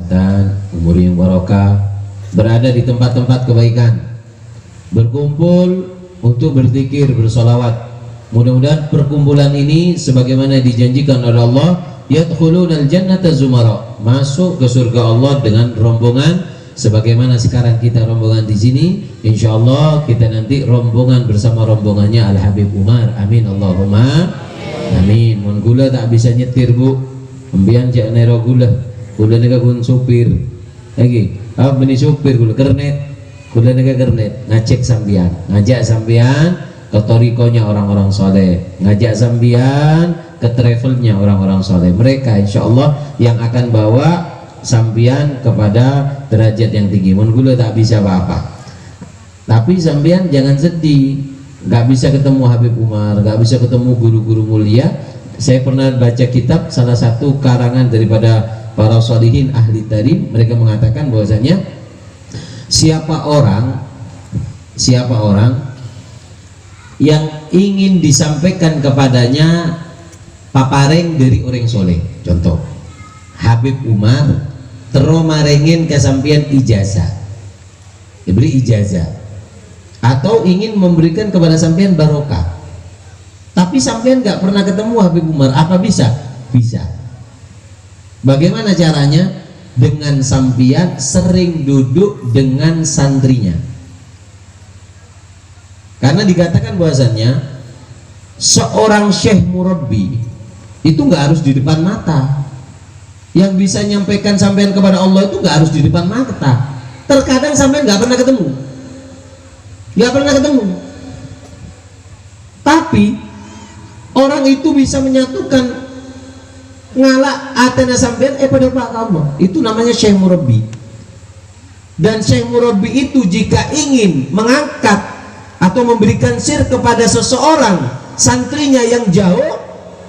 dan umur yang barokah, berada di tempat-tempat kebaikan, berkumpul untuk berzikir, bersolawat. Mudah-mudahan perkumpulan ini sebagaimana dijanjikan oleh Allah, yadkhulunal jannata zumara, masuk ke surga Allah dengan rombongan sebagaimana sekarang kita rombongan di sini. Insyaallah kita nanti rombongan bersama rombongannya Al Habib Umar. Amin Allahumma amin. Mun gula tak bisa nyetir Bu, pembian jak nero gula nega gun supir lagi beni supir gula kernet nega kernet ngajak sambian ke torikonya orang-orang soleh, ngajak sambian ke travelnya orang-orang soleh. Mereka insya Allah yang akan bawa sambian kepada derajat yang tinggi. Mun gula tak bisa apa-apa, tapi sambian jangan sedih, nggak bisa ketemu Habib Umar, nggak bisa ketemu guru-guru mulia. Saya pernah baca kitab salah satu karangan daripada para sholihin ahli tarim, mereka mengatakan bahwasanya siapa orang yang ingin disampaikan kepadanya papareng dari orang soleh, contoh Habib Umar teromarengin kesampian ijazah, diberi ijazah, atau ingin memberikan kepada sampean barokah, tapi sampean nggak pernah ketemu Habib Umar, apa bisa? Bisa. Bagaimana caranya? Dengan sampean sering duduk dengan santrinya. Karena dikatakan bahwasannya seorang syekh murabbi itu nggak harus di depan mata. Yang bisa nyampaikan sampean kepada Allah itu nggak harus di depan mata. Terkadang sampean nggak pernah ketemu, tapi orang itu bisa menyatukan ngalak atena sampean pada Pak Allah. Itu namanya syekh murabbi. Dan syekh murabbi itu jika ingin mengangkat atau memberikan sir kepada seseorang santrinya yang jauh,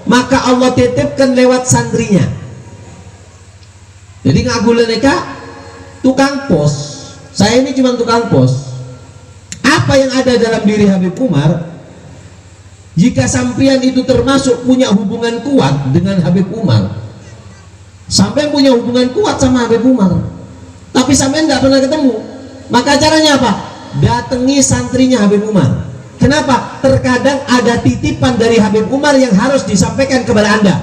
maka Allah titipkan lewat santrinya. Jadi ngagulan neka tukang pos, saya ini cuma tukang pos. Apa yang ada dalam diri Habib Umar, jika sampean itu termasuk punya hubungan kuat dengan Habib Umar, sampean punya hubungan kuat sama Habib Umar, tapi sampean nggak pernah ketemu, maka caranya apa? Datangi santrinya Habib Umar. Kenapa? Terkadang ada titipan dari Habib Umar yang harus disampaikan kepada Anda,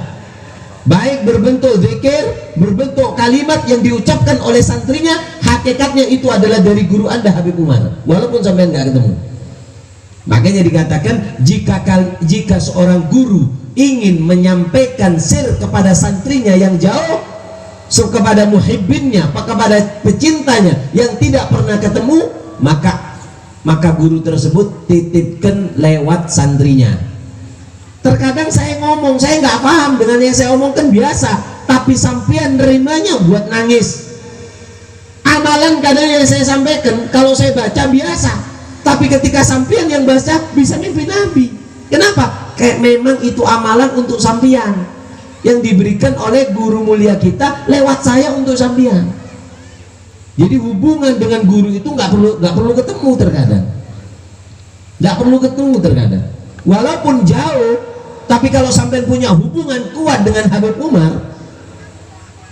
baik berbentuk zikir, berbentuk kalimat yang diucapkan oleh santrinya, hakikatnya itu adalah dari guru Anda Habib Umar, walaupun sampean nggak ketemu. Makanya dikatakan jika seorang guru ingin menyampaikan sir kepada santrinya yang jauh, kepada muhibbinnya, kepada pecintanya yang tidak pernah ketemu, maka guru tersebut titipkan lewat santrinya. Terkadang saya ngomong, saya nggak paham dengan yang saya omongkan biasa, tapi sampean nerimanya buat nangis. Amalan kadang yang saya sampaikan kalau saya baca biasa, tapi ketika sampean yang baca bisa mimpi Nabi. Kenapa? Kayak memang itu amalan untuk sampean yang diberikan oleh guru mulia kita lewat saya untuk sampean. Jadi hubungan dengan guru itu nggak perlu ketemu terkadang, walaupun jauh. Tapi kalau sampean punya hubungan kuat dengan Habib Umar,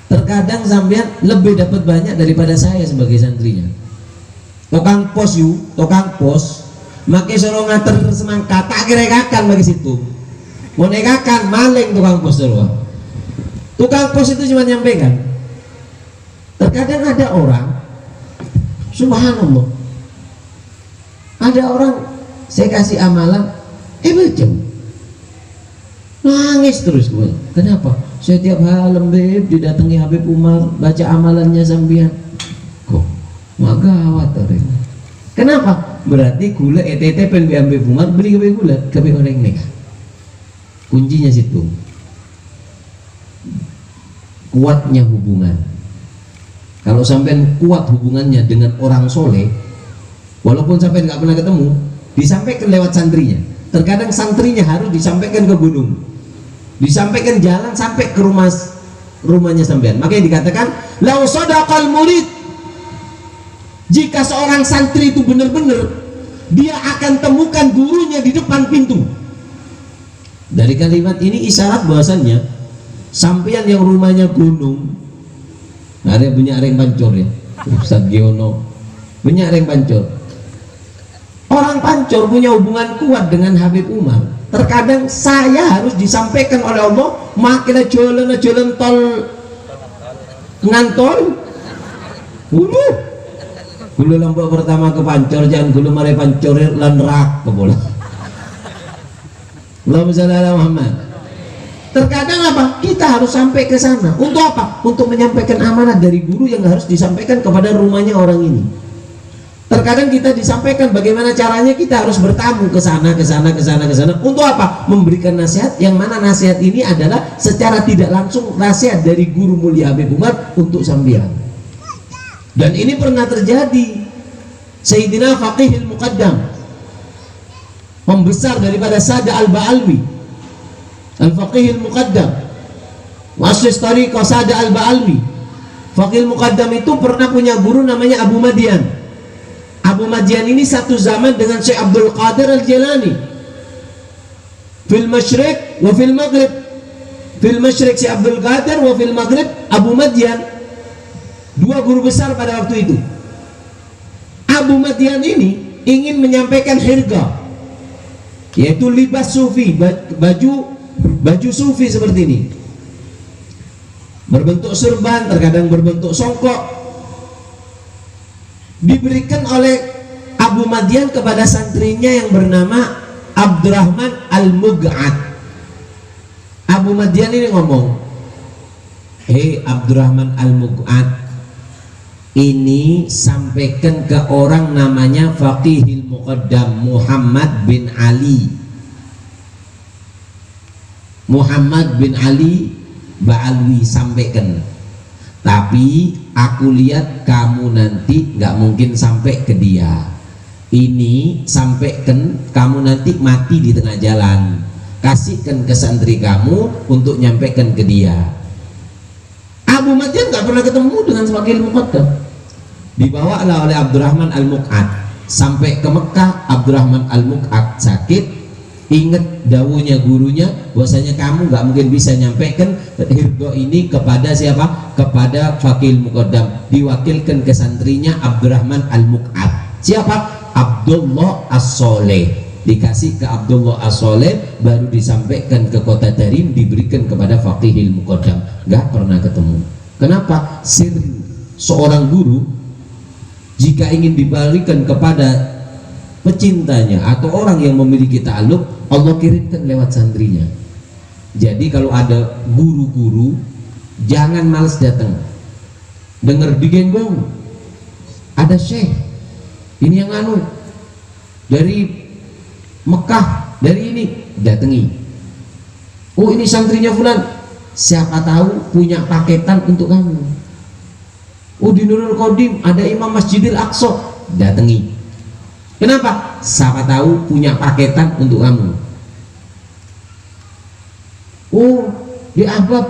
terkadang sampean lebih dapat banyak daripada saya sebagai santrinya. Tukang pos make soro ngater semangka tak kira-kakan bagi situ mau nekakan maling tukang pos dulu. Tukang pos itu cuma nyampaikan. Terkadang ada orang, subhanallah, ada orang saya kasih amalan baca nangis terus gue. Kenapa? Saya tiap malam didatangi Habib Umar baca amalannya sambian kok magawat orang. Kenapa? Berarti gula ETT pen Habib Umar beli ke gula ke orang ini. Kuncinya situ, kuatnya hubungan. Kalau sampai kuat hubungannya dengan orang soleh, walaupun sampai nggak pernah ketemu, disampaikan lewat santrinya. Terkadang santrinya harus disampaikan ke gunung, disampaikan jalan sampai ke rumahnya sampean. Makanya dikatakan lau sadaqal murid, jika seorang santri itu benar-benar, dia akan temukan gurunya di depan pintu. Dari kalimat ini isyarat bahwasannya sampean yang rumahnya gunung, Ada punya ring pancor ya, Ustaz Giono punya ring pancor. Orang pancor punya hubungan kuat dengan Habib Umar. Terkadang saya harus disampaikan oleh Allah, makin jalan tol ngantol. Gulu lampu pertama ke pancor, jangan gulu mari pancor lan rak ke bola. Allahumma shalli ala Muhammad. Terkadang apa? Kita harus sampai ke sana. Untuk apa? Untuk menyampaikan amanat dari guru yang harus disampaikan kepada rumahnya orang ini. Terkadang kita disampaikan bagaimana caranya, kita harus bertamu ke sana, ke sana, ke sana, ke sana. Untuk apa? Memberikan nasihat, yang mana nasihat ini adalah secara tidak langsung nasihat dari guru mulia Habib Umar untuk sambian. Dan ini pernah terjadi. Sayyidina Faqihil Muqaddam, pembesar daripada Sada Al-Ba'alwi, Al-Faqihil Muqaddam, muassis tariqah Sada Al-Ba'alwi. Faqihil Muqaddam itu pernah punya guru namanya Abu Madian. Abu Madian ini satu zaman dengan Syekh Abdul Qadir Al-Jilani. Fil Masyriq wa fil Maghrib. Fil Masyriq Syekh Abdul Qadir, wa fil Maghrib Abu Madian. Dua guru besar pada waktu itu. Abu Madian ini ingin menyampaikan hirga, yaitu libas sufi, baju sufi seperti ini, berbentuk serban, terkadang berbentuk songkok, diberikan oleh Abu Madian kepada santrinya yang bernama Abdurrahman Al-Mug'ad. Abu Madian ini ngomong, hei Abdurrahman Al-Mug'ad, ini sampaikan ke orang namanya Faqihil Muqaddam Muhammad bin Ali. Muhammad bin Ali Ba'alwi, sampaikan. Tapi aku lihat kamu nanti nggak mungkin sampai ke dia. Ini sampaikan, kamu nanti mati di tengah jalan. Kasihkan ke santri kamu untuk nyampaikan ke dia. Abu Madian nggak pernah ketemu dengan Faqihil Muqaddam. Dibawalah oleh Abdurrahman Al-Mug'ad sampai ke Mekah. Abdurrahman Al-Mug'ad sakit, ingat dawuhnya gurunya bahwasanya kamu nggak mungkin bisa nyampaikan hirgo ini kepada siapa? Kepada Faqihil Muqaddam. Diwakilkan ke santrinya Abdurrahman Al-Mug'ad. Siapa? Abdullah As-Soleh. Dikasih ke Abdullah As-Soleh, baru disampaikan ke kota Tarim, diberikan kepada Faqihil Muqaddam. Nggak pernah ketemu. Kenapa? Sir seorang guru jika ingin dibalikan kepada pecintanya atau orang yang memiliki ta'alluq, Allah kirimkan lewat santrinya. Jadi kalau ada guru-guru, jangan malas datang. Dengar digenggong, ada syekh ini yang anu dari Mekah, dari ini, datangi. Oh ini santrinya fulan, siapa tahu punya paketan untuk kamu. Oh di Nurul Qadim ada Imam Masjidil Aqsa, datangi. Kenapa? Siapa tahu punya paketan untuk kamu. Oh di Ahbab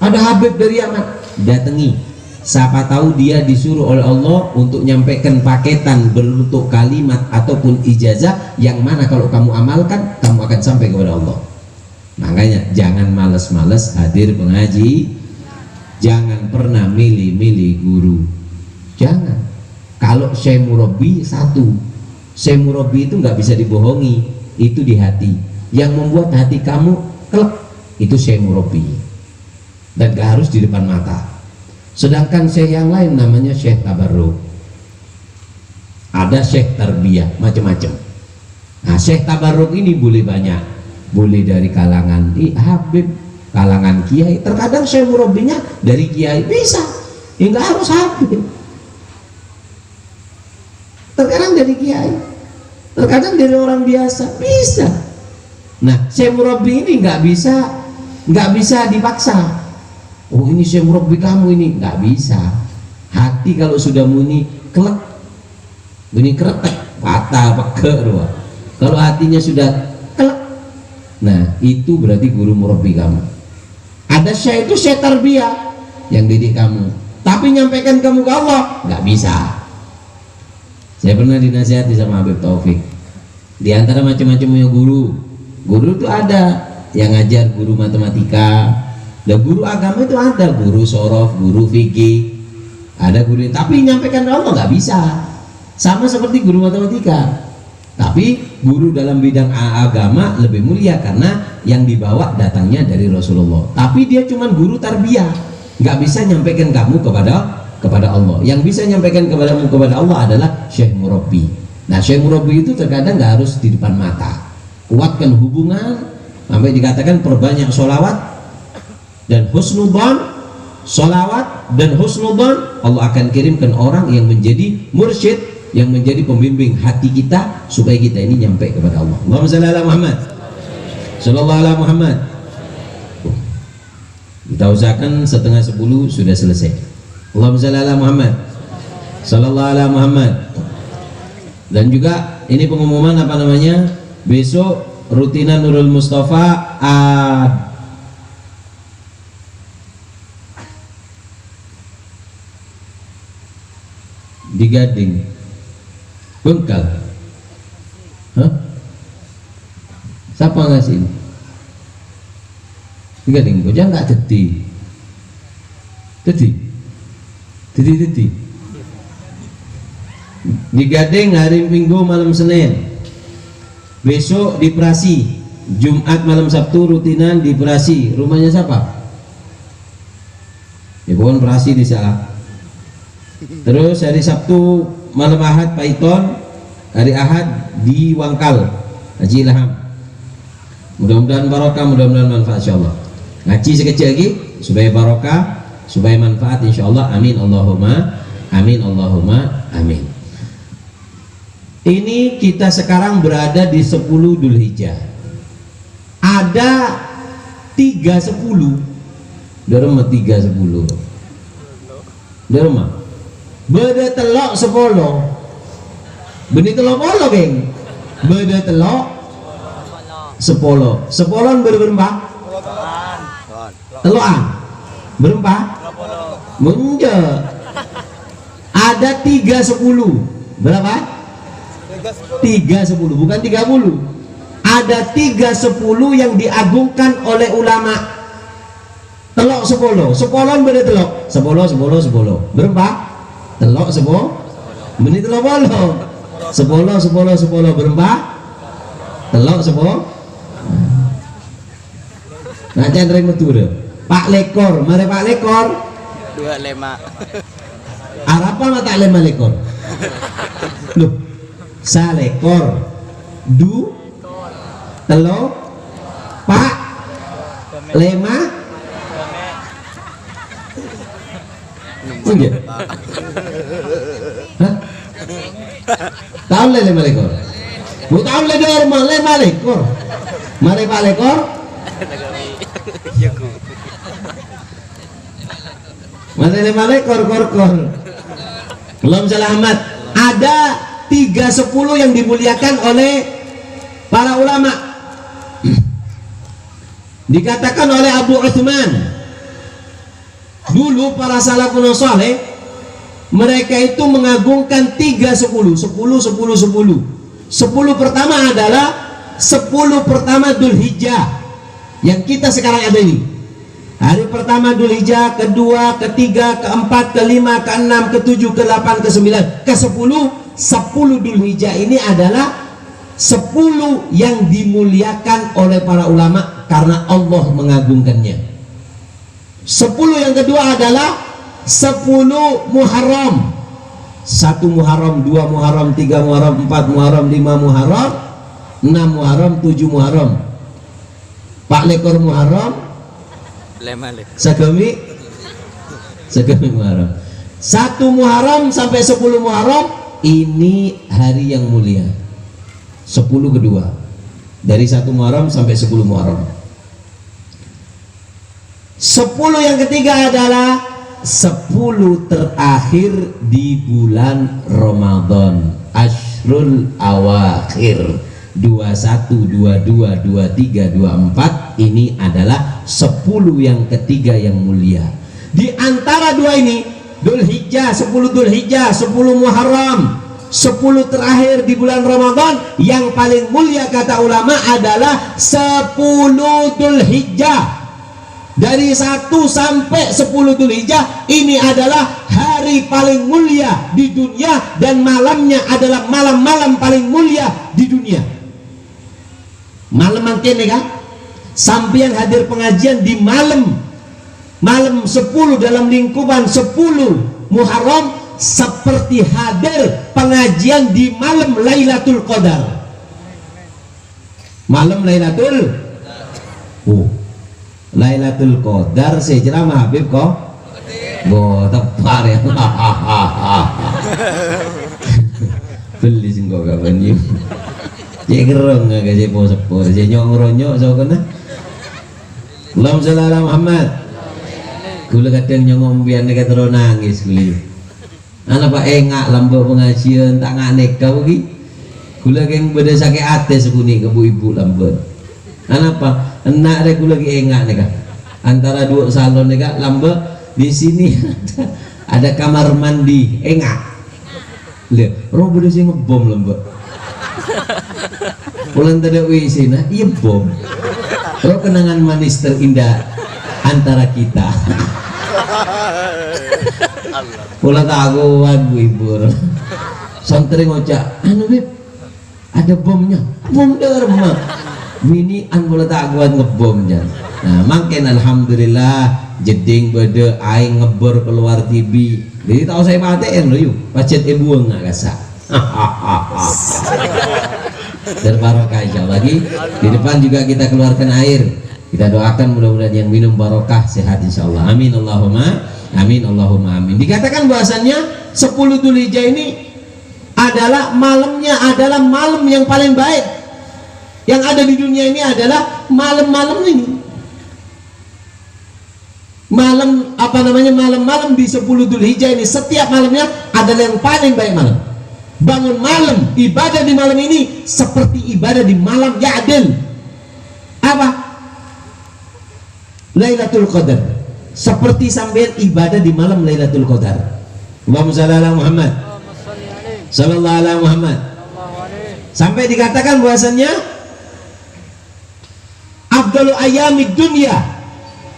ada Habib dari Yaman, datangi. Siapa tahu dia disuruh oleh Allah untuk nyampaikan paketan berbentuk kalimat ataupun ijazah yang mana kalau kamu amalkan, kamu akan sampai kepada Allah. Makanya jangan males-males hadir pengaji. Jangan pernah milih-milih guru. Jangan. Kalau syekh murabbi satu, syekh murabbi itu nggak bisa dibohongi, itu di hati. Yang membuat hati kamu kelak itu syekh murabbi, dan gak harus di depan mata. Sedangkan syekh yang lain namanya syekh tabarruk, ada syekh tarbiyah, macam-macam. Nah syekh tabarruk ini boleh banyak, boleh dari kalangan Habib, kalangan kiai, terkadang syekh murabbinya dari kiai, bisa, ya nggak harus Habib. Terkadang dari kiai, terkadang dari orang biasa, bisa. Nah syekh murabbi ini nggak bisa dipaksa. Oh ini syekh murabbi kamu ini, nggak bisa. Hati kalau sudah muni kelek, bunyi kretek, patah peke doa. Kalau hatinya sudah kelek, nah itu berarti guru murabbi kamu. Ada syekh itu syekh tarbiyah yang didik kamu, tapi nyampaikan kamu ke Allah nggak bisa. Saya pernah dinasihati sama Habib Taufik. Di antara macam-macamnya guru itu ada yang ngajar guru matematika, dan guru agama itu ada, guru sorof, guru fikih, Ada guru, tapi nyampaikan Allah nggak bisa. Sama seperti guru matematika. Tapi guru dalam bidang agama lebih mulia karena yang dibawa datangnya dari Rasulullah. Tapi dia cuma guru tarbiyah, nggak bisa nyampaikan kamu kepada Allah. Yang bisa nyampaikan kepadamu kepada Allah adalah Syekh Murabbi. Nah, Syekh Murabbi itu terkadang nggak harus di depan mata. Kuatkan hubungan sampai dikatakan perbanyak sholawat dan husnudzon. Sholawat dan husnudzon, Allah akan kirimkan orang yang menjadi mursyid, yang menjadi pembimbing hati kita supaya kita ini nyampe kepada Allah. Allahumma shalli ala Muhammad, sallallahu ala Muhammad. Kita usahakan 9:30 sudah selesai. Allahumma shalli ala Muhammad, sallallahu ala Muhammad. Dan juga ini pengumuman apa namanya, besok rutinan Nurul Mustafa di Gading Bengkal. Hah? Siapa ngasih ini? Di Gading Bojang nggak jadi di Gading hari Minggu malam Senin, besok di Prasi, Jumat malam Sabtu rutinan di Prasi. Rumahnya siapa? Ya bukan Prasi di sana. Terus hari Sabtu malam Ahad Paiton, hari Ahad di Wangkal Haji Ilham. Mudah-mudahan barokah, mudah-mudahan manfaat insyaallah. Ngaji sekecil lagi supaya barokah, supaya manfaat insyaallah. Amin Allahumma amin, Allahumma amin. Ini kita sekarang berada di 10 Dzulhijjah. Ada 3:10. Derma 3:10. Derma beda telok 10 benih telok polo geng, beda telok 10 berapa telokan berapa munja ada 3:10 berapa 3:10 bukan 30, ada 3:10 yang diagungkan oleh ulama. Telok 10 beda telok 10 berapa telok 10 menit telok bolo 10 berapa telok 10 nah jangan metu Pak Lekor, mari Pak Lekor 25 Arapa mata 5 lekor loh salekor du telok Pak 5 enggak? Hah? Tahun le 5 lekor. Bu tahun le 5 lekor. Mari Pak Lekor. Mari 5 lekor kor. Belum selamat. Ada 3:10 yang dimuliakan oleh para ulama. Dikatakan oleh Abu Uthman, dulu para salafun saleh mereka itu mengagungkan 3:10. 10 pertama adalah 10 pertama Dzulhijjah yang kita sekarang ada ini. Hari pertama Dzulhijjah, kedua, ketiga, keempat, kelima, keenam, ketujuh, ke-8, ke-9, ke-10. 10 Dzulhijjah ini adalah 10 yang dimuliakan oleh para ulama karena Allah mengagungkannya. 10 yang kedua adalah 10 Muharram. 1 Muharram, 2 Muharram, 3 Muharram, 4 Muharram, 5 Muharram, 6 Muharram, 7 Muharram. Pak Lekor Muharram, Sagami Muharram. 1 Muharram sampai 10 Muharram ini hari yang mulia. 10 kedua. Dari 1 Muharram sampai 10 Muharram. 10 yang ketiga adalah 10 terakhir di bulan Ramadan, Ashrul Awakhir, 21, 22, 23, 24. Ini adalah 10 yang ketiga yang mulia. Di antara dua ini, Dzulhijjah, 10 Dzulhijjah, 10 Muharram, 10 terakhir di bulan Ramadan, yang paling mulia kata ulama adalah 10 Dzulhijjah. dari 1 sampai 10 Dzulhijjah ini adalah hari paling mulia di dunia, dan malamnya adalah malam-malam paling mulia di dunia. Malam mangkene kan sampeyan hadir pengajian di malam 10 dalam lingkupan 10 Muharram seperti hadir pengajian di malam Lailatul Qadar. Malam Lailatul Qadar saya ceramah Habib kok tepar ya. Beli sing kok kapan yuk cek gerong gak saya mau sepur saya nyong-ronyok so kena. Allahumma sholli ala Muhammad. Kula kadang nyongombian nek terus nangis kuli. Ana Pak engak lambe pengajian tak nganek kau ki. Kula keng beda sakit ate sekuni ke ibu lambe. Ana apa? Enak rek kula ki engak nek antara dua salon nek lambe di sini ada kamar mandi engak. Lihat, roh beda sing ngebom lambe. Pulang tadi WC nah iya bom. Roh kenangan manis terindah antara kita. Pula takuan bu ibu santri ngocak anu Beb ada bomnya, bom derma mini an pula takuan ngebom jan. Nah makin alhamdulillah jeding bede aing ngebor keluar TV jadi tahu saya paten lo yuk pacet ibu nggak kasak. Berbarokah insyaallah. Lagi di depan juga kita keluarkan air, kita doakan mudah-mudahan yang minum barokah sehat insyaallah. Amin Allahumma amin Allahumma amin. Dikatakan bahwasannya 10 Dzulhijjah ini adalah malamnya adalah malam yang paling baik yang ada di dunia ini, adalah malam-malam ini, malam apa namanya, malam-malam di 10 Dzulhijjah ini setiap malamnya adalah yang paling baik malam. Bangun malam, ibadah di malam ini seperti ibadah di malam Ya'dil apa? Lailatul Qadar. Seperti sampean ibadah di malam Lailatul Qadar. Allahumma shalli ala Muhammad sallallahu alaihi Muhammad. Sampai dikatakan bahwasannya afdalu ayyamid dunya,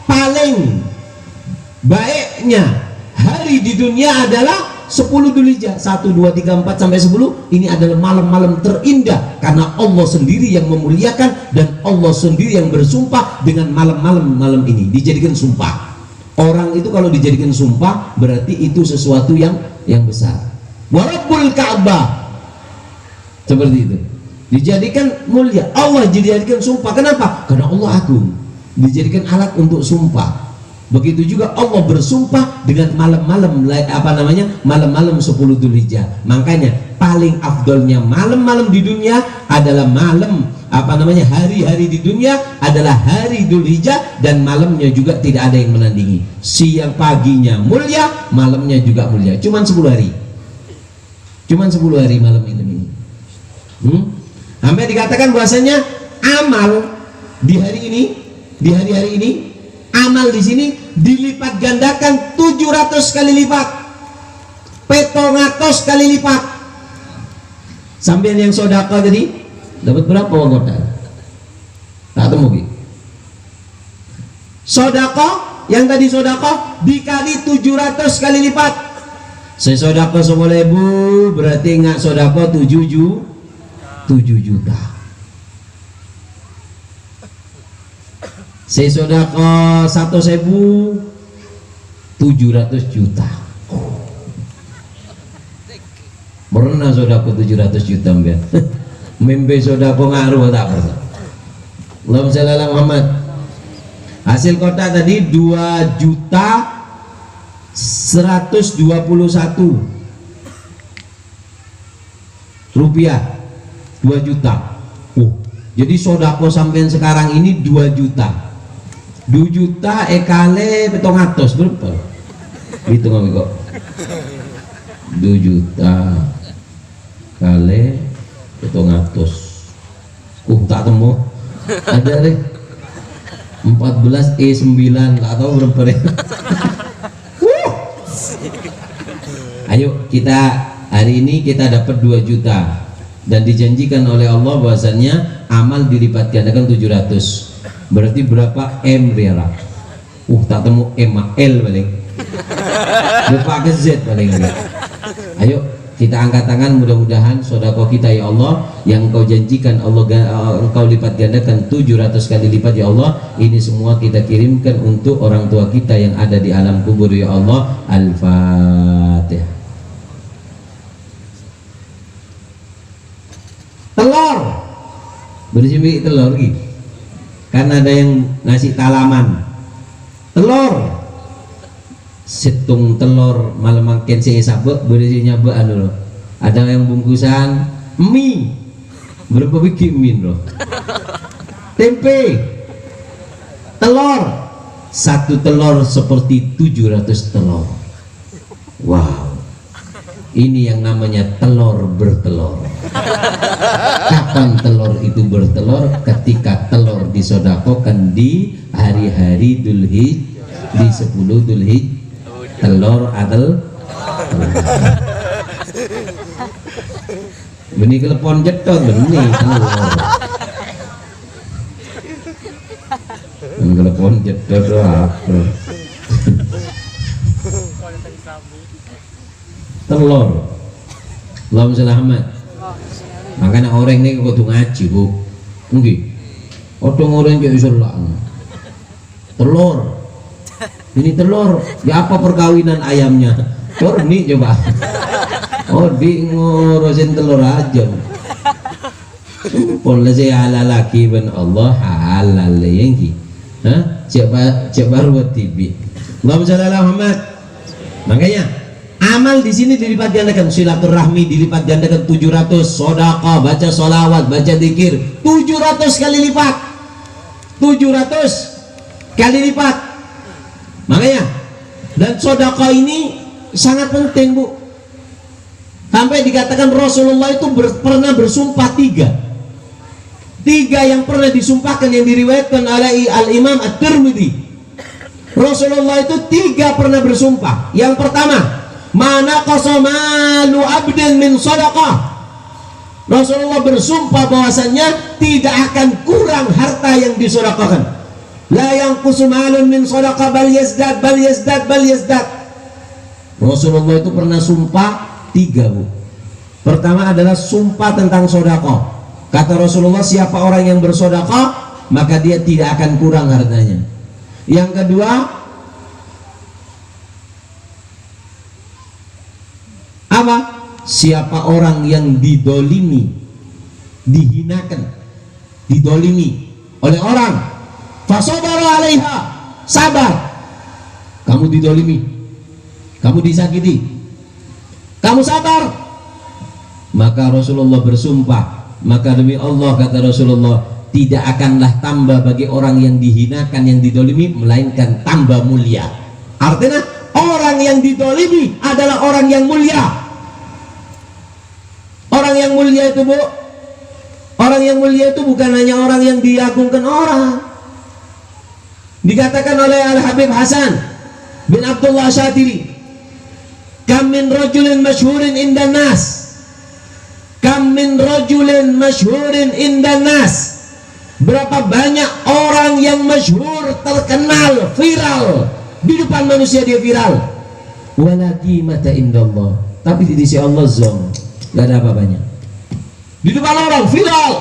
paling baiknya hari di dunia adalah 10 Dzulhijjah 1, 2, 3, 4 sampai 10. Ini adalah malam-malam terindah karena Allah sendiri yang memuliakan dan Allah sendiri yang bersumpah dengan malam-malam ini dijadikan sumpah. Orang itu kalau dijadikan sumpah berarti itu sesuatu yang besar. Wa Rabbul Ka'bah seperti itu dijadikan mulia, Allah dijadikan sumpah. Kenapa? Karena Allah agung, dijadikan alat untuk sumpah. Begitu juga Allah bersumpah dengan malam-malam apa namanya, malam-malam 10 Dzulhijjah. Makanya paling afdolnya malam-malam di dunia adalah malam apa namanya, hari-hari di dunia adalah hari Dzulhijjah, dan malamnya juga tidak ada yang menandingi. Siang paginya mulia, malamnya juga mulia. Cuman 10 hari, cuman 10 hari malam ini. Sampai dikatakan bahwasanya amal di hari ini, di hari-hari ini, amal di sini dilipat gandakan 700 kali lipat, 700 kali lipat. Sampai yang sodako tadi dapat berapa anggota? Tak temu gitu. Sodako yang tadi sodako dikali 700 kali lipat. Saya sodako 10.000 berarti nggak sodako 7 juta. Saya sodako 1.700 juta. Pernah sodako 700 juta mbak. Mimpi sodako ngaruh tak pernah. Allahumma sholli ala Muhammad. Hasil kota tadi 2 juta 121 rupiah, 2 juta. Jadi sodako sampean sekarang ini 2 juta. 2 juta ekale 700 berapa? Hitung kami kok. 2 juta kali 700. Tak temu. Ada deh. 14E9 tak tahu berapa deh. Ayo kita hari ini kita dapat 2 juta dan dijanjikan oleh Allah bahwasannya amal dilipat gandakan 700. Berarti berapa M riala? Tak temu M L paling. Lupa ke Z paling. Ayo kita angkat tangan, mudah-mudahan sedekah kita ya Allah yang Engkau janjikan Allah Engkau lipat gandakan 700 kali lipat ya Allah. Ini semua kita kirimkan untuk orang tua kita yang ada di alam kubur ya Allah. Al-Fatihah. Telur bersih telur lagi karena ada yang ngasih talaman telur setung telur malam makin saya sabuk bersihnya anu loh. Ada yang bungkusan mie berapa biji mie loh, tempe, telur, satu telur seperti 700 telur. Wow, ini yang namanya telur bertelur. Kapan telur itu bertelur? Ketika telur disodakokan di hari-hari Dzulhijjah, di 10 Dzulhijjah. Telur adel benih kelepon jetor benih telur kelepon jetor apa telur. Allahumma sholli Muhammad. Makanya orang ini kudu ngaji bu mungkin orang yang iso telur. Ini telur, ya apa perkawinan ayamnya? Corni coba. Oh di ngurusin telur aja. Pola saya halal lagi ben Allah halal yang ki. Coba buat TV. Allahumma sholli ala Muhammad. Makanya amal di sini dilipat gandakan, silaturahmi dilipat gandakan 700, sedekah, baca sholawat, baca zikir 700 kali lipat. 700 kali lipat. Makanya dan sedekah ini sangat penting bu, sampai dikatakan Rasulullah itu pernah bersumpah tiga yang pernah disumpahkan yang diriwayatkan oleh Al-Imam At-Tirmidzi. Rasulullah itu tiga pernah bersumpah. Yang pertama, mana qasamalu abdin min sedekah. Rasulullah bersumpah bahwasannya tidak akan kurang harta yang disedekahkan. La yanqusu malun min sadaqah bal yazdad bal yazdad bal yazdad. Rasulullah itu pernah sumpah tiga bu. Pertama adalah sumpah tentang sedekah. Kata Rasulullah, siapa orang yang bersedekah maka dia tidak akan kurang hartanya. Yang kedua, apa? Siapa orang yang didolimi, dihinakan, didolimi oleh orang, fasobara alaiha, sabar. Kamu didolimi, kamu disakiti, kamu sabar. Maka Rasulullah bersumpah, maka demi Allah kata Rasulullah, tidak akanlah tambah bagi orang yang dihinakan, yang didolimi, melainkan tambah mulia. Artinya orang yang didolimi adalah orang yang mulia. Orang yang mulia itu bu, orang yang mulia itu bukan hanya orang yang diagungkan orang. Dikatakan oleh Al-Habib Hasan bin Abdullah Syatiri, kam min rajulin masyhurin indan nas, kam min rajulin masyhurin indan nas. Berapa banyak orang yang masyhur, terkenal, viral di depan manusia, dia viral, walaki mata indallah, tapi di sisi Allah zong, gak ada apa-apanya. Di depan orang viral,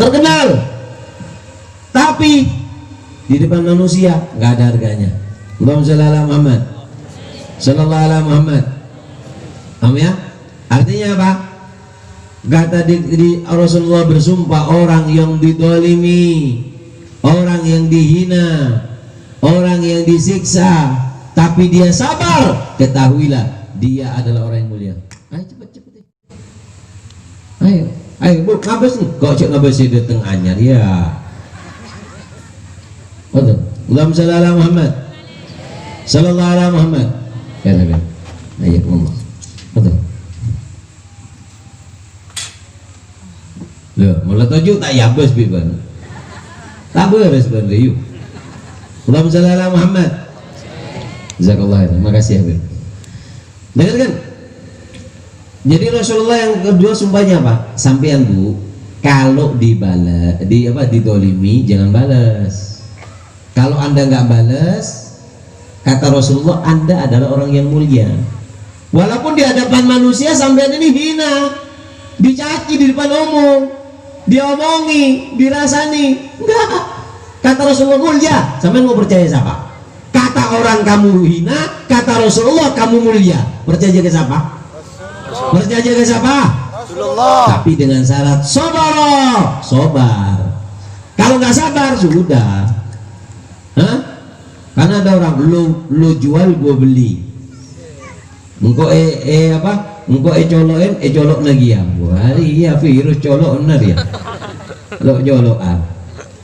terkenal, tapi di depan manusia nggak ada harganya. Allahumma sholli ala Muhammad, sallallahu alaihi Muhammad. Paham ya? Artinya apa? Kata di Rasulullah bersumpah, orang yang didolimi, orang yang dihina, orang yang disiksa, tapi dia sabar, ketahuilah dia adalah orang yang mulia. Ayo cepet. Ayo bu, ngabes nih. Kok cek ngabes di tengah anyar ya. Betul. Allahumma sholli ala Muhammad, sallallahu alaihi Muhammad. Ya Nabi. Ayo Allah. Betul. Loh, mulai tujuh tak yabes biban. Tak beres bener yuk. Allahumma sholli ala Muhammad. Jazakallah. Terima kasih Habib. Dengar kan? Jadi Rasulullah yang kedua sumpahnya apa? Sampean bu, kalau dibalas, didolimi jangan balas. Kalau Anda nggak balas, kata Rasulullah, Anda adalah orang yang mulia. Walaupun di hadapan manusia sampean ini hina, dicaci di depan umum, diomongi, dirasani, enggak. Kata Rasulullah mulia, sampean mau percaya siapa? Kata orang kamu hina, kata Rasulullah kamu mulia. Percaya ke siapa? Percaya ke siapa? Rasulullah. Tapi dengan syarat sobar. Kalau nggak sabar sudah. Hah? Karena ada orang lo jual gua beli. Engko apa? Engko colok lagi ya. Wah, iya virus colok benar ya. Lo jolokan.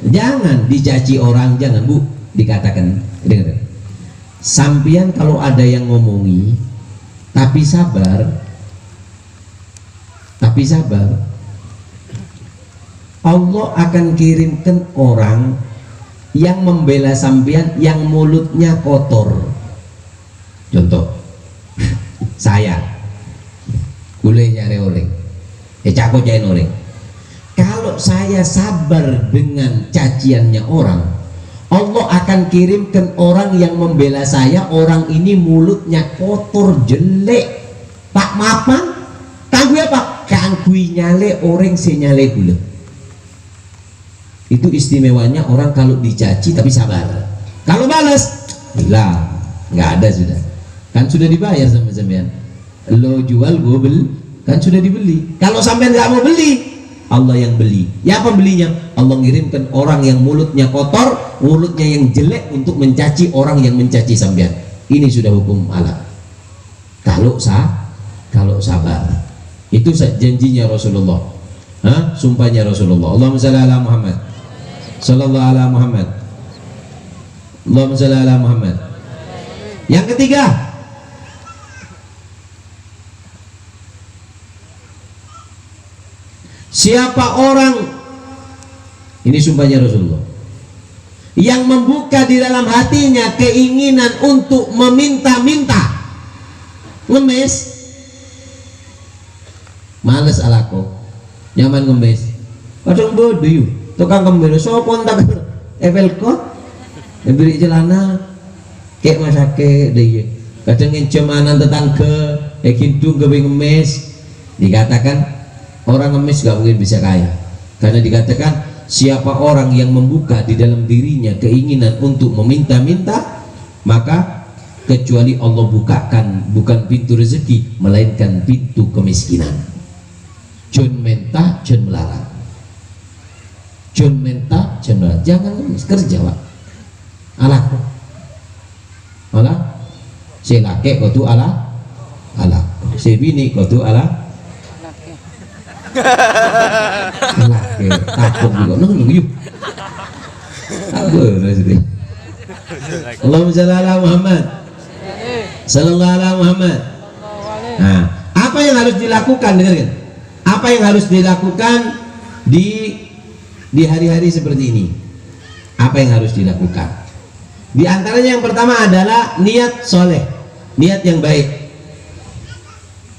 Jangan dicaci orang, jangan Bu, dikatakan. Dengar. Sampian kalau ada yang ngomongi tapi sabar, Allah akan kirimkan orang yang membela sampian yang mulutnya kotor. Contoh saya boleh nyari oleh cako jain oleh. Kalau saya sabar dengan caciannya orang, Allah akan kirimkan orang yang membela saya. Orang ini mulutnya kotor, jelek, tak mapan. Kangui apa? Kangui nyale orang senyale gula. Itu istimewanya orang kalau dicaci tapi sabar. Kalau balas, hilang, nggak ada sudah. Kan sudah dibayar sama sampean. Lo jual, gue beli, kan sudah dibeli. Kalau sampean nggak mau beli, Allah yang beli. Ya pembelinya? Allah ngirimkan orang yang mulutnya kotor, mulutnya yang jelek untuk mencaci orang yang mencaci sampean. Ini sudah hukum Allah. Kalau sabar. Itu janjinya Rasulullah. Sumpahnya Rasulullah. Allahumma shalli ala Muhammad. Sallallahu ala Muhammad. Allahumma shalli ala Muhammad. Yang ketiga, siapa orang, ini sumpahnya Rasulullah, yang membuka di dalam hatinya keinginan untuk meminta-minta, ngemis, males alako, nyaman ngemis, kadang bodoh yuk, tukang kembali, sopon tak evelkot, beri celana, kayak masake deh, kadang ngecemanan tetangga, kintu gawe ngemis, dikatakan orang ngemis gak mungkin bisa kaya, karena dikatakan siapa orang yang membuka di dalam dirinya keinginan untuk meminta-minta, maka kecuali Allah bukakan bukan pintu rezeki melainkan pintu kemiskinan. Jon mentah, jon melarang. Jon mentah, jon melarang. Jangan ngemis, kerja Pak. Alah, si laki kau tu alah, si bini kau tu alah. Takut juga nunggu yuk. Allahumma shalli ala Muhammad. Sallallahu ala Muhammad. Nah, apa yang harus dilakukan? Dengarkan. Apa yang harus dilakukan di hari-hari seperti ini? Apa yang harus dilakukan? Di antaranya yang pertama adalah niat soleh, niat yang baik,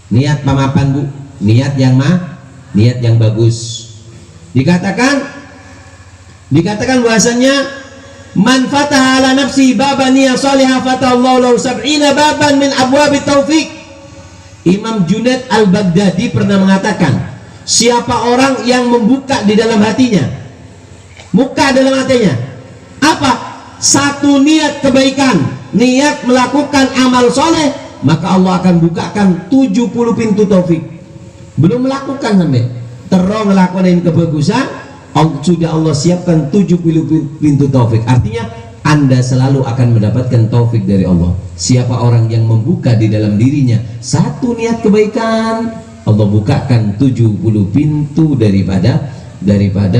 niat pamapan Bu, niat yang bagus. Dikatakan bahasanya man fataha ala nafsi baban niyah salihah fatallahu lahu sab'ina baban min abwabit taufik. Imam Junaid al-Baghdadi pernah mengatakan, siapa orang yang membuka di dalam hatinya, muka dalam hatinya apa? Satu niat kebaikan, niat melakukan amal soleh, maka Allah akan bukakan 70 pintu taufik. Belum melakukan sampai terus ngelakuin kebagusan, sudah Allah siapkan 70 pintu taufik. Artinya Anda selalu akan mendapatkan taufik dari Allah. Siapa orang yang membuka di dalam dirinya satu niat kebaikan, Allah bukakan 70 pintu daripada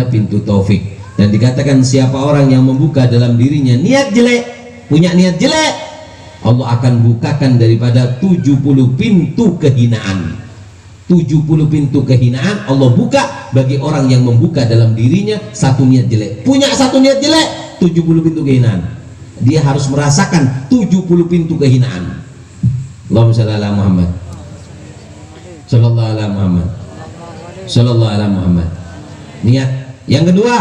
pintu taufik. Dan dikatakan siapa orang yang membuka dalam dirinya niat jelek, punya niat jelek, Allah akan bukakan daripada 70 pintu kehinaan. 70 pintu kehinaan Allah buka bagi orang yang membuka dalam dirinya satu niat jelek. Punya satu niat jelek, 70 pintu kehinaan. Dia harus merasakan 70 pintu kehinaan. Allahumma shalli ala Muhammad. Sallallahu ala Muhammad. Sallallahu ala Muhammad. Niat. Yang kedua,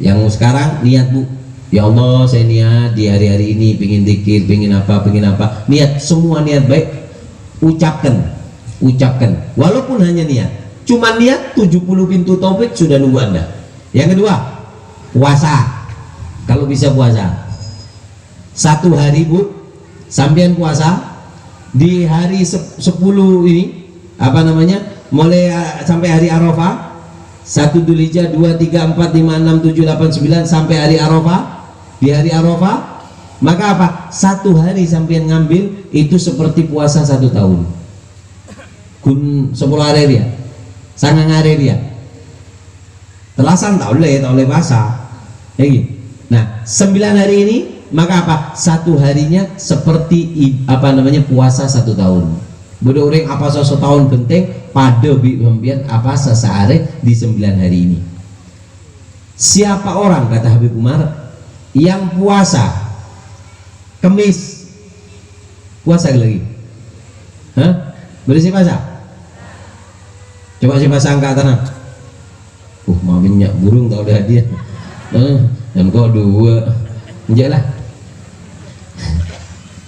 Yang sekarang niat Bu, ya Allah saya niat di hari-hari ini pingin zikir, pingin apa, niat, semua niat baik ucapkan, walaupun hanya niat, cuma niat 70 pintu taufik sudah nunggu Anda. Yang kedua, puasa. Kalau bisa puasa 1 hari Bu, sampean puasa di hari 10 ini apa namanya, mulai sampai hari Arafah, 1 Dzulhijjah, 2, 3, 4, 5, 6, 7, 8, 9 sampai hari Arafah. Di hari Arafah, maka apa? 1 hari sampean ngambil itu seperti puasa 1 tahun. Kun 10 hari dia, sangang hari dia. Telasan tak boleh puasa. Ya gitu. Nah, 9 hari ini maka apa? 1 harinya seperti apa namanya, puasa 1 tahun. Bodoh orang apa setahun penting pada bimbian apa sesehari di 9 hari ini. Siapa orang, kata Habib Umar, yang puasa Kemis, puasa lagi? Hah? Bersih puasa? Coba si pasang angka tanah. Mau minyak burung tak ada hadiah. Dan kau 2. Enjaklah.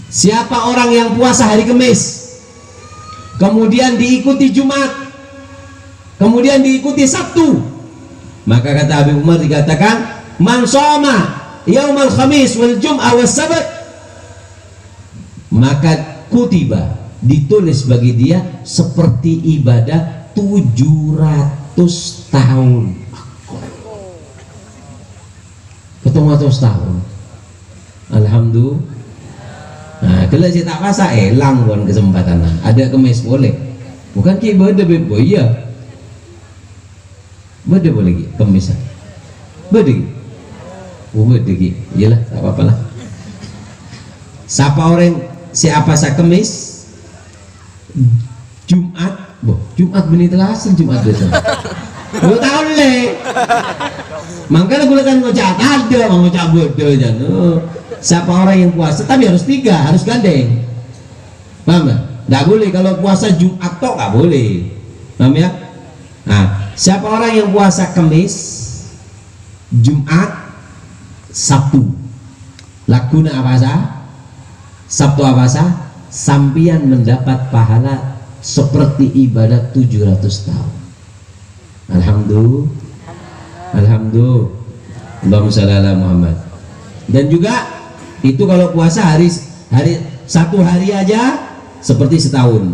Siapa orang yang puasa hari Kemis, kemudian diikuti Jumat, kemudian diikuti Sabtu, maka kata Habib Umar dikatakan man shoma yaumal khamis wal jum'ah was sabat, maka kutiba, ditulis bagi dia seperti ibadah 700 tahun. Ketemu 100 tahun. Alhamdulillah. Nah, kalau saya tak puasa elang bukan kesempatan. Ada Kemis boleh. Bukan ki beda bebo iya. Beda boleh ki Kemis. Beda ki. Oh beda ki. Iyalah tak apa-apa lah. Siapa orang siapa sa Kemis, Jumat, Jumat benih telasan Jumat besok. Lu tahu le. Makanya gue kan ngocak ada, ngocak bodoh jangan. Siapa orang yang puasa, tapi harus 3, harus gandeng. Paham ya? Nggak boleh kalau puasa Jumat tok, nggak boleh. Paham ya? Nah, siapa orang yang puasa Kamis, Jumat, Sabtu, lakuna apa sah? Sabtu apa sah? Sampian mendapat pahala seperti ibadat 700 tahun. Alhamdulillah. Alhamdulillah. Allahumma shalli ala Muhammad. Dan juga itu kalau puasa hari 1 hari aja seperti setahun.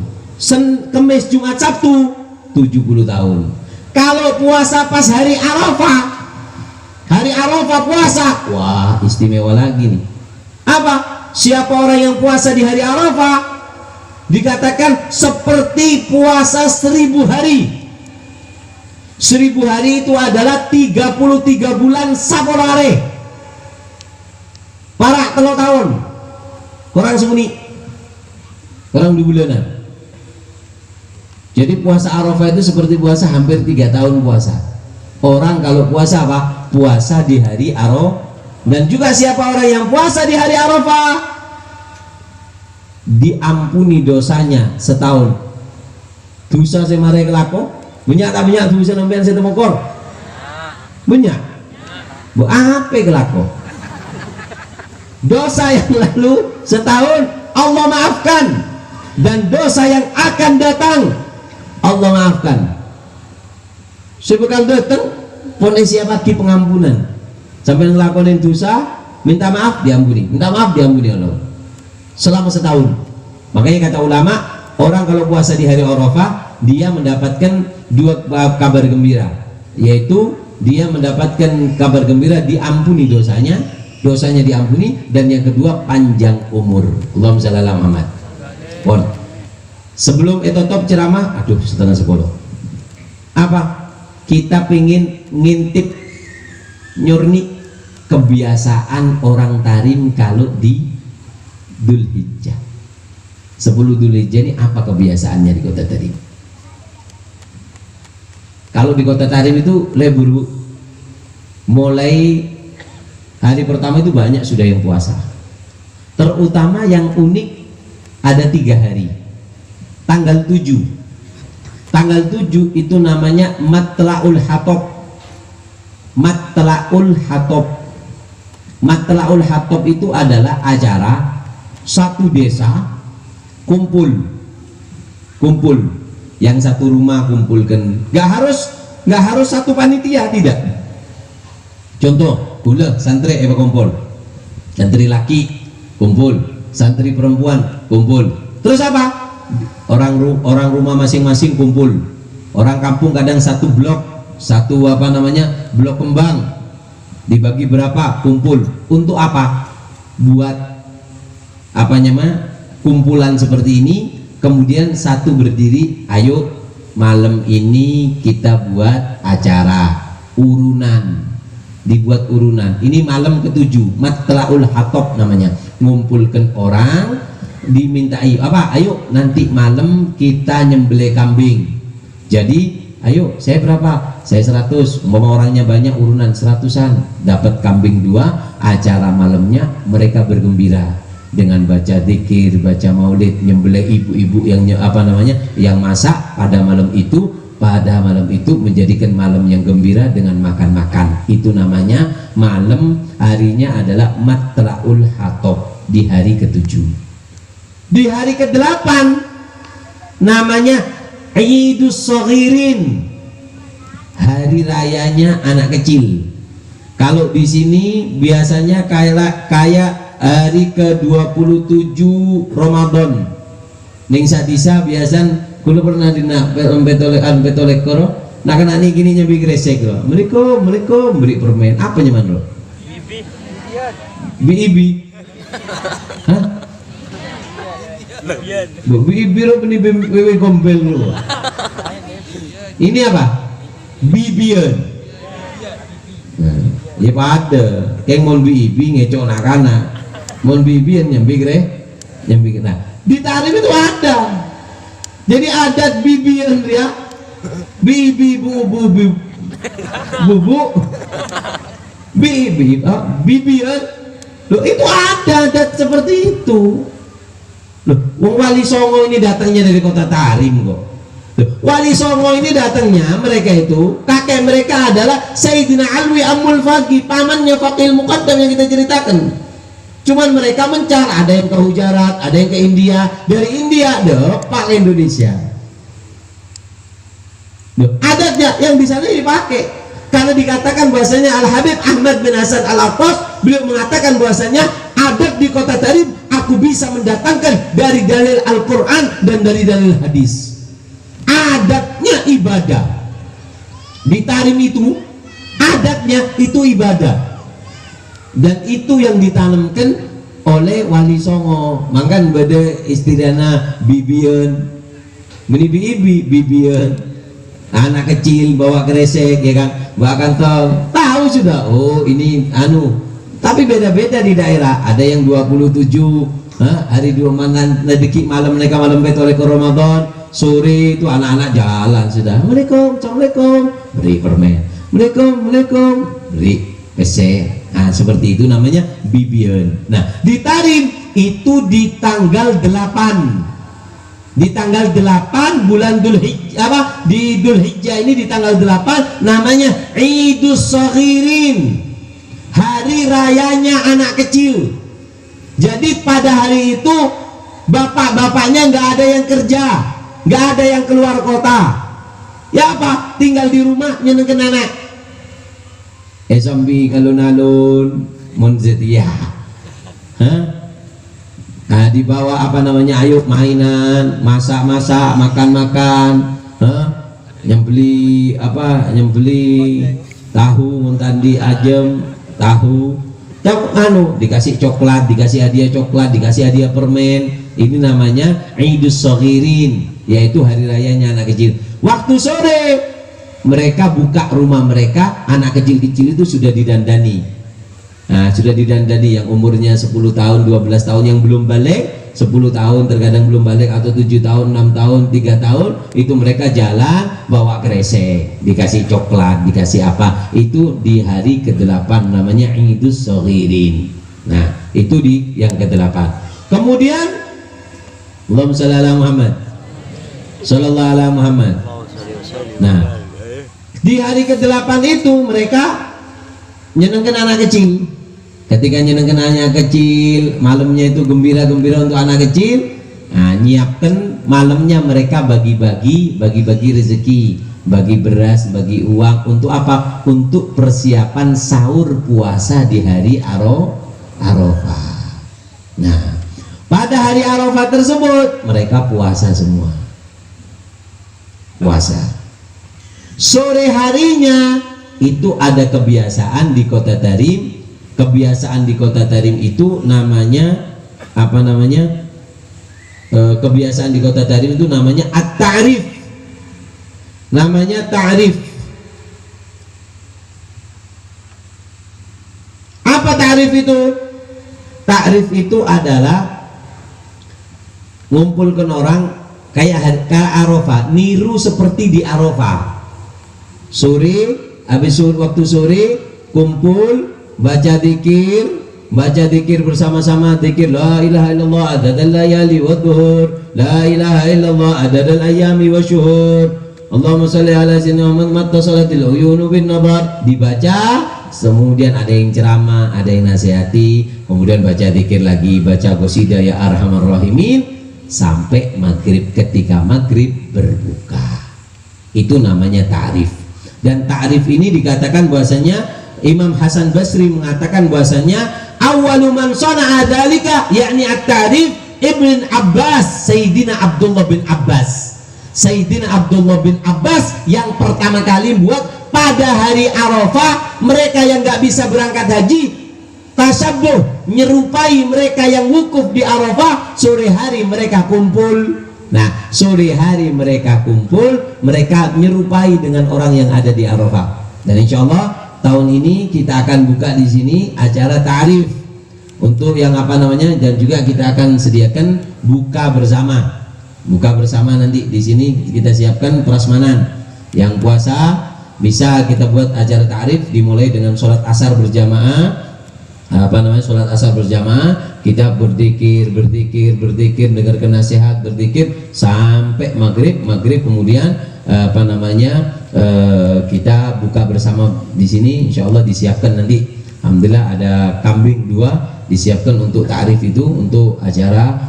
Kemis, Jumat, Sabtu 70 tahun. Kalau puasa pas hari Arafah puasa, wah istimewa lagi nih. Apa? Siapa orang yang puasa di hari Arafah dikatakan seperti puasa 1000 hari. 1000 hari itu adalah 33 bulan sabolare. Parah 3 tahun. Kurang semuni. Kurang 2 bulanan. Jadi puasa Arafah itu seperti puasa hampir 3 tahun puasa. Orang kalau puasa apa? Puasa di hari Arafah. Dan juga siapa orang yang puasa di hari Arafah, diampuni dosanya setahun. Dosa semare kelako, banyak tak banyak dosa nampian saya temokor. Banyak. Bu apa kelako? Dosa yang lalu setahun Allah maafkan, dan dosa yang akan datang Allah maafkan. Sebekal datang pun siapa ki pengampunan. Sampai ngelakonin dosa, minta maaf diampuni, minta maaf diampuni Allah selama setahun. Makanya kata ulama, orang kalau puasa di hari Arafah dia mendapatkan 2 kabar gembira, yaitu dia mendapatkan kabar gembira diampuni dosanya diampuni, dan yang kedua panjang umur. Allahumma shalli ala Muhammad. Pon. Sebelum top ceramah, aduh 9:30. Apa? Kita pingin ngintip nyurni kebiasaan orang Tarim kalau di Dzulhijjah. 10 Dzulhijjah ini apa kebiasaannya di kota Tarim? Kalau di kota Tarim itu lebur, mulai hari pertama itu banyak sudah yang puasa. Terutama yang unik ada 3 hari. Tanggal 7 itu namanya Matla'ul Hatab. Matla'ul Hatab. Matla'ul Hatab itu adalah acara satu desa kumpul yang satu rumah kumpulkan, nggak harus satu panitia, tidak. Contoh gula santri kumpul, santri laki kumpul, santri perempuan kumpul, terus apa, orang rumah masing-masing kumpul, orang kampung kadang satu blok, satu blok kembang, dibagi berapa, kumpul untuk apa, buat kumpulan seperti ini. Kemudian satu berdiri, ayo malam ini kita buat acara urunan, dibuat urunan. Ini malam ke-7, Matla'ul Hatab namanya, ngumpulkan orang, diminta ayo nanti malam kita nyembelih kambing. Jadi ayo, saya berapa, saya 100, umpama orangnya banyak, urunan 100-an, dapat kambing 2. Acara malamnya mereka bergembira dengan baca zikir, baca maulid, nyembelih ibu-ibu yang masak pada malam itu menjadikan malam yang gembira dengan makan-makan. Itu namanya malam, harinya adalah Matla'ul Hatab, di hari ke-7. Di hari ke-8 namanya Idus Shaghirin, hari rayanya anak kecil. Kalau di sini biasanya kayak hari ke-27 Ramadan. Ning sadisa biasan kula pernah dina betolek koro. Nah kan ani gini nyambi gresek lo. Mereka beri permen. Apa nyaman lo? Bibi. Hah? Bibi lo beni wewe gombel lo. Ini apa? Bibian. Ya pada keng mon bibi ngecok nakana. Mon bibian nyambi nah di Tarim itu ada, jadi adat bibian ya, bibi bubu bibi bibian loh, itu ada adat seperti itu loh. Wong Wali Songo ini datangnya dari kota Tarim kok. Wali Songo ini datangnya, mereka itu kakek mereka adalah Sayyidina Alwi Amul Faqih, pamannya Faqihul Muqaddam yang kita ceritakan. Cuman mereka mencar, ada yang ke Gujarat, ada yang ke India, dari India depak ke Indonesia. Adatnya yang di sana dipakai karena dikatakan bahwasanya Al Habib Ahmad bin Hasan Al Attas, beliau mengatakan bahwasanya adat di kota Tarim aku bisa mendatangkan dari dalil Al-Quran dan dari dalil hadis. Adatnya ibadah di Tarim itu, adatnya itu ibadah. Dan itu yang ditanamkan oleh Wali Songo. Mangkan beda istilahnya bibian, bibian, anak kecil bawa kresek ya kan, bawa kantong, tahu sudah, oh ini tapi beda-beda di daerah. Ada yang 27 hari 2 mangan dedeki malam, mereka malam betoleh ke Ramadan, sore itu anak-anak jalan sudah, Assalamualaikum, beri permen, Assalamualaikum, beri kresek. Nah seperti itu namanya bibian. Nah di Tarim itu di tanggal 8, di tanggal 8 bulan Dzulhijjah, di Dzulhijjah ini di tanggal 8 namanya Idus Shaghirin, hari rayanya anak kecil. Jadi pada hari itu bapak-bapaknya nggak ada yang kerja, nggak ada yang keluar kota, ya apa, tinggal di rumah nyenengin anak. Sambil alun-alun monzetia, nah dibawa ayo mainan, masak-masak, makan-makan, nyembeli tahu montandi ajem tahu, dikasih coklat, dikasih hadiah coklat, dikasih hadiah permen. Ini namanya Idus Shaghirin, yaitu hari rayanya anak kecil. Waktu sore mereka buka rumah mereka, anak kecil-kecil itu sudah didandani. Nah, sudah didandani yang umurnya 10 tahun, 12 tahun, yang belum balik 10 tahun, terkadang belum balik, atau 7 tahun, 6 tahun, 3 tahun, itu mereka jalan bawa kresek, dikasih coklat, dikasih apa. Itu di hari ke-8 namanya Idus Shaghirin. Nah, itu di yang ke-8. Kemudian Allahumma shalli ala Muhammad, sallallahu ala Muhammad. Nah, di hari ke-8 itu mereka nyenengkan anak kecil. Ketika nyenengkan anak kecil, malamnya itu gembira-gembira untuk anak kecil. Nah, nyiapkan malamnya mereka bagi-bagi rezeki, bagi beras, bagi uang untuk apa? Untuk persiapan sahur puasa di hari Arafah. Nah, pada hari Arafah tersebut mereka puasa semua. Puasa. Sore harinya itu ada kebiasaan di Kota Tarim. Kebiasaan di Kota Tarim itu namanya apa namanya? Kebiasaan di Kota Tarim itu namanya at-ta'rif. Namanya ta'rif. Apa ta'rif itu? Ta'rif itu adalah ngumpulkan orang kayak Arafah, niru seperti di Arafah. Sore, habis waktu sore kumpul, baca zikir bersama-sama, zikir la ilaha illallah adadal layali wa dhuhur, la ilaha illallah adadal ayami wa syuhur, Allahumma sholli ala sayyidina Muhammad tasalatil uyunu bin nabar, dibaca. Kemudian ada yang ceramah, ada yang nasihati, kemudian baca zikir lagi, baca qasidah ya arhamar rahimin sampai maghrib. Ketika maghrib berbuka, itu namanya ta'rif. Dan ta'rif ini dikatakan bahwasanya Imam Hasan Basri mengatakan bahwasanya awwalu man sana'a dzalika yakni at-ta'rif Ibn Abbas, Sayyidina Abdullah bin Abbas. Sayyidina Abdullah bin Abbas yang pertama kali buat pada hari Arafah. Mereka yang nggak bisa berangkat haji tasabuh, nyerupai mereka yang wukuf di Arafah. Sore hari mereka kumpul. Nah, sore hari mereka kumpul, mereka menyerupai dengan orang yang ada di Arafah. Dan insya Allah tahun ini kita akan buka di sini acara ta'rif untuk yang apa namanya, dan juga kita akan sediakan buka bersama. Buka bersama nanti di sini kita siapkan prasmanan. Yang puasa bisa kita buat acara ta'rif dimulai dengan sholat asar berjamaah. Sholat asar berjamaah, kita berzikir, dengarkan nasihat, berzikir sampai maghrib kemudian kita buka bersama di sini. Insya Allah disiapkan nanti, alhamdulillah ada kambing 2 disiapkan untuk ta'rif itu, untuk acara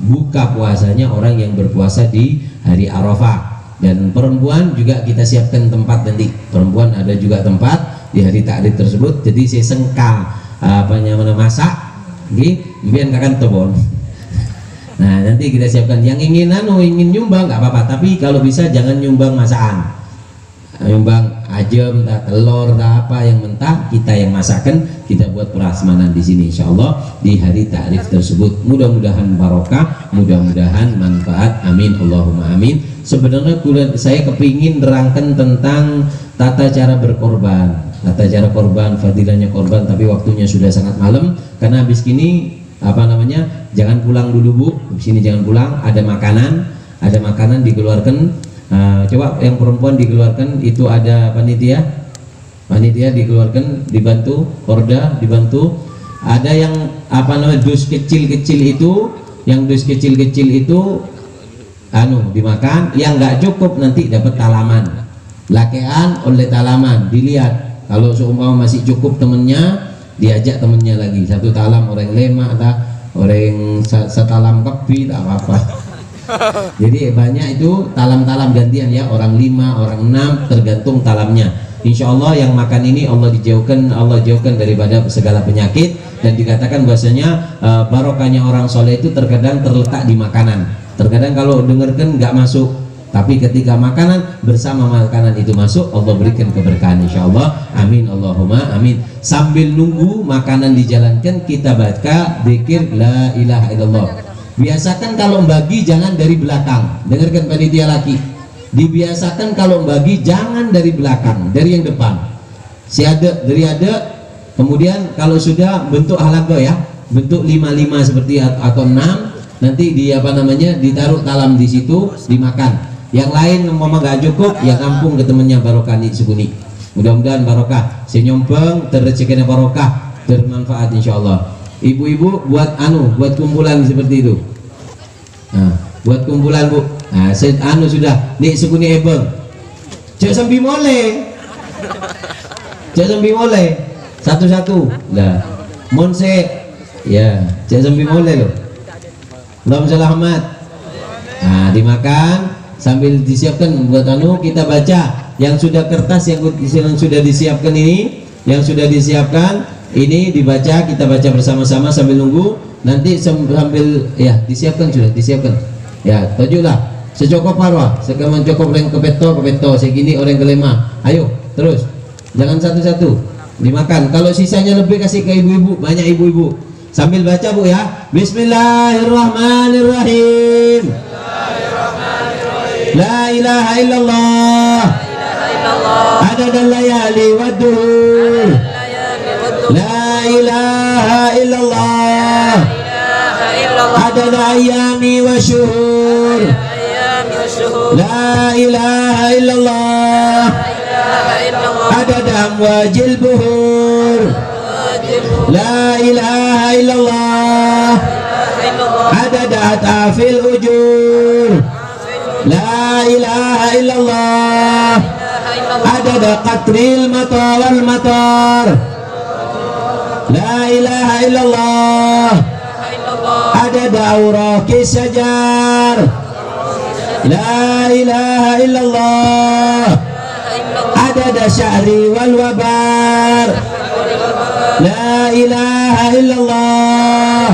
buka puasanya orang yang berpuasa di hari Arafah. Dan perempuan juga kita siapkan tempat nanti, perempuan ada juga tempat di hari ta'rif tersebut. Jadi saya sengka masak biar akan tebon. Nah, nanti kita siapkan yang ingin nyumbang nggak apa-apa, tapi kalau bisa jangan nyumbang masakan, nyumbang ayam, telur, apa yang mentah, kita yang masakan, kita buat prasmanan di sini insyaallah di hari ta'rif tersebut. Mudah-mudahan barokah, mudah-mudahan manfaat, amin Allahumma amin. Sebenarnya saya kepingin nerangkan tentang tata cara berkorban, tata cara korban, fadilahnya korban, tapi waktunya sudah sangat malam. Karena habis ini jangan pulang dulu Bu, habis ini jangan pulang, ada makanan dikeluarkan. Coba yang perempuan dikeluarkan, itu ada panitia dikeluarkan, dibantu Porda, dibantu. Ada yang dus kecil-kecil itu, yang dus kecil-kecil itu dimakan, yang nggak cukup nanti dapat talaman, lakean oleh talaman, dilihat kalau seumpama masih cukup temennya, diajak temennya lagi satu talam, orang lema atau orang setalam kepi tak apa-apa. Jadi banyak itu talam-talam gantian ya, orang 5, orang 6 tergantung talamnya. Insya Allah yang makan ini Allah jauhkan daripada segala penyakit. Dan dikatakan bahwasanya barokahnya orang soleh itu terkadang terletak di makanan. Terkadang kalau dengarkan nggak masuk, tapi ketika makanan bersama makanan itu masuk, Allah berikan keberkahan insya Allah, amin Allahumma amin. Sambil nunggu makanan dijalankan, kita baca zikir la ilaha illallah. Biasakan kalau bagi jangan dari belakang, dengarkan panitia laki, dibiasakan kalau bagi jangan dari belakang, dari yang depan. Dari ada, kemudian kalau sudah bentuk halago ya, bentuk 5 seperti atau 6, nanti ditaruh talam di situ, dimakan. Yang lain mama gak cukup, ya kampung ke temennya barokah nih sukuni. Mudah-mudahan barokah, senyompeng terrezekinya barokah, bermanfaat insyaallah. Ibu-ibu buat kumpulan seperti itu. Nah, buat kumpulan Bu. Nah, sudah nih sukuni ebeng. Cek sambil mole. Cek sambil mulai satu-satu. Lah, monse, ya, cek sambil mulai loh. Belum salah Ahmad. Nah, dimakan sambil disiapkan buat anu kita baca yang sudah kertas yang sudah disiapkan ini, yang sudah disiapkan ini dibaca, kita baca bersama-sama sambil nunggu. Nanti sambil ya disiapkan sudah disiapkan. Ya, tujulah. Secokop parwa, sekarang cokop orang kepeto, segini orang kelima. Ayo, terus. Jangan satu-satu. Dimakan. Kalau sisanya lebih kasih ke ibu-ibu, banyak ibu-ibu. Sambil baca Bu ya. Bismillahirrahmanirrahim. La ilaha illallah. Adadal layali wad-duhur. La ilaha illallah. Adad ayami wa syuhur. La ilaha illallah. Adad amwajil buhur. La ilaha illallah. Adad atafil ujur. La ilaha illallah. Adad qatril mata wal matar. La ilaha illallah. Adad awraqi syajar. La ilaha illallah. Adad syahri wal wabar. La ilaha illallah.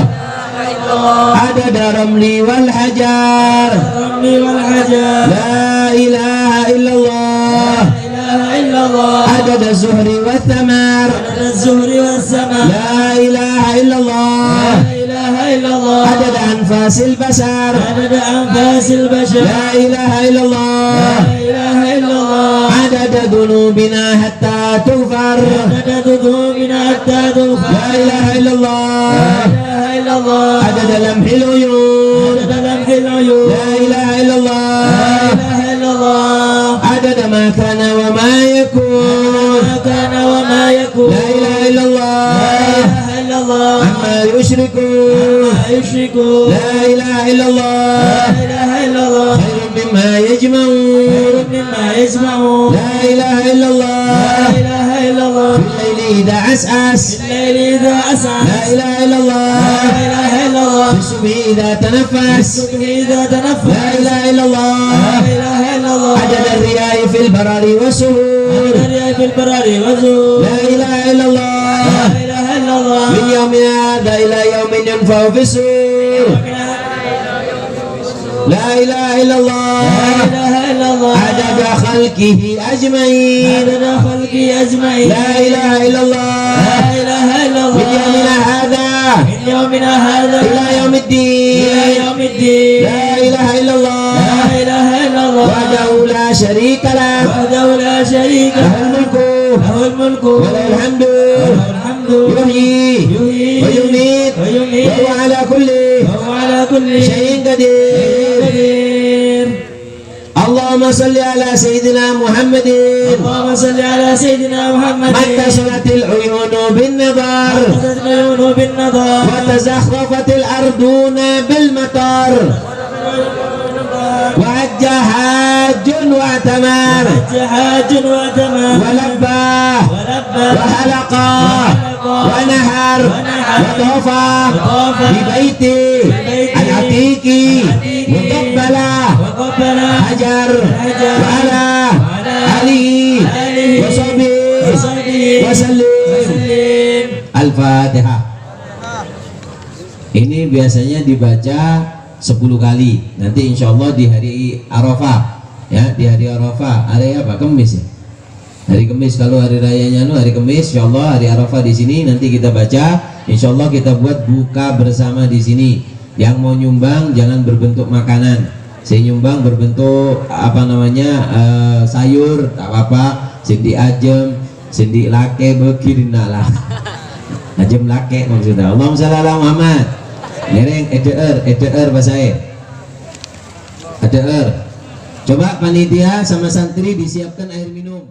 Adad ramli wal hajar. La ilaha illallah. Adad zuhri wal thamar. La ilaha illallah. Adad anfasil basar. La ilaha illallah. Adad dunubina hatta tufar. La ilaha illallah. Adad lamhil uyun. La ilaha illallah. Adad ma kana wa ma yakun. La ilaha illallah. Amma yushrikun. La ilaha illallah. Khairun mimma yajma'un. La ilaha illallah. Fil layli idha as'as. La ilaha illallah. Fis subhi idha tanaffas. La ilaha illallah. Adad ar-riya'i fil barari wa suhur. La ilaha illallah. Min yawmin hadha ila yawmin yanfa'u fis sur. La ilaha illallah. Adad khalqihi ajma'in. La ilaha illallah. Min yawmina hadha ila yawmiddin. La ilaha illallah. Wahdahu la syarika lah. Lahul mulku wa lahul hamdu. Yuhyi wa yumiit wa huwa ala kulli syai'in qadir. Allahumma salli ala sayyidina Muhammadin. Matta salatil uyunu bin nadar. Wa tazakhrafatil arduna bil matar. Wa hajja hajjun wa tamar. Wa labbah wa halaqa wa nahar wa tawafa bi baiti al-atiqi muqabbala hajar wa ala alihi wa sahbihi wa sallim. Al-Fatihah. Ini biasanya dibaca 10 kali. Nanti insya Allah di hari Arafah, ya, di hari Arafah, hari apa? Kamis ya. Hari Kamis, kalau hari rayanya hari Kamis, insya Allah hari Arafah di sini nanti kita baca. Insya Allah kita buat buka bersama di sini. Yang mau nyumbang jangan berbentuk makanan. Saya nyumbang berbentuk apa namanya sayur, tak apa-apa. Sendi ajem, sendi lake begini lah. Ajem lake maksudnya. Allahumma shalli ala Muhammad. Nereng EDR bahasa EDR. Coba panitia sama santri disiapkan air minum.